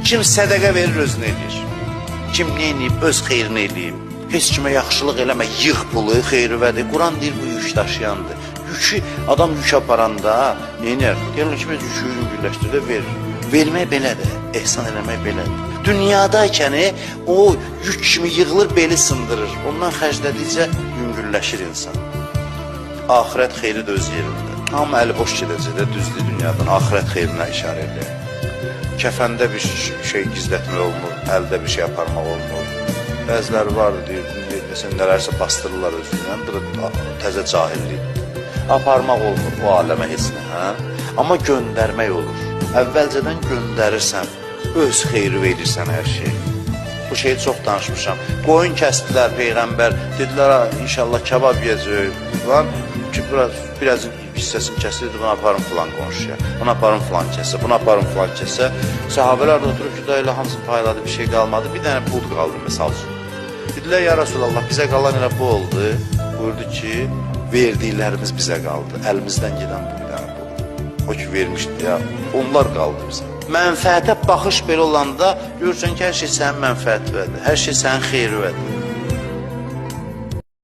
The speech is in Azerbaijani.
Kim sədəqə verir, özünə edir. Kim nə eləyib, öz xeyrini eləyib. Heç kimə yaxşılıq eləmə, yığ pulu, xeyrivədir. Quran deyir, bu yük daşıyandır. Yükü, adam yük aparanda, neynər? Gəlin ki, biz yükü yüngülləşdir də verir. Vermək belədir, ehsan eləmək belədir. Dünyadaykən o yük kimi yığılır, beli sındırır. Ondan xərclədikcə yüngülləşir insan. Ahirət xeyri də öz yerində. Amma əli boş gedəcək də düzdür dünyadan, ahirət xeyrinə işarə edir. Kəfəndə bir şey gizlətmək olmur, əldə bir şey aparmaq olmur. Bəziləri vardır, deyir, məsələn, nələrsə bastırırlar özündən, bu da təzə cahillik. Aparmaq olmur bu aləmə heç nə, hə? Amma göndərmək olur. Əvvəlcədən göndərirsən, öz xeyri verirsən hər şey. Bu şeyi çox danışmışam. Qoyun kəsdilər, Peyğəmbər, dedilər, inşallah kebab yiyəcək, ki, biraz hissəsini kəsirdi, bunu aparım filan qonşuya, bunu aparım filan kəsə, bunu aparım filan kəsə. Sahabələr də oturub ki, da elə hamısını payladı, bir şey qalmadı, bir dənə pul qaldı, məsal üçün. Dedilər, ya Rasulallah, bizə qalan elə bu oldu. Buyurdu ki, verdiklərimiz bizə qaldı, əlimizdən gedən bu bir dənə bu. O ki, vermişdi ya, onlar qaldı bizə. Mənfəətə baxış belə olanda, görürsən ki, hər şey sənin mənfəətinədir, hər şey sənin xeyrinədir.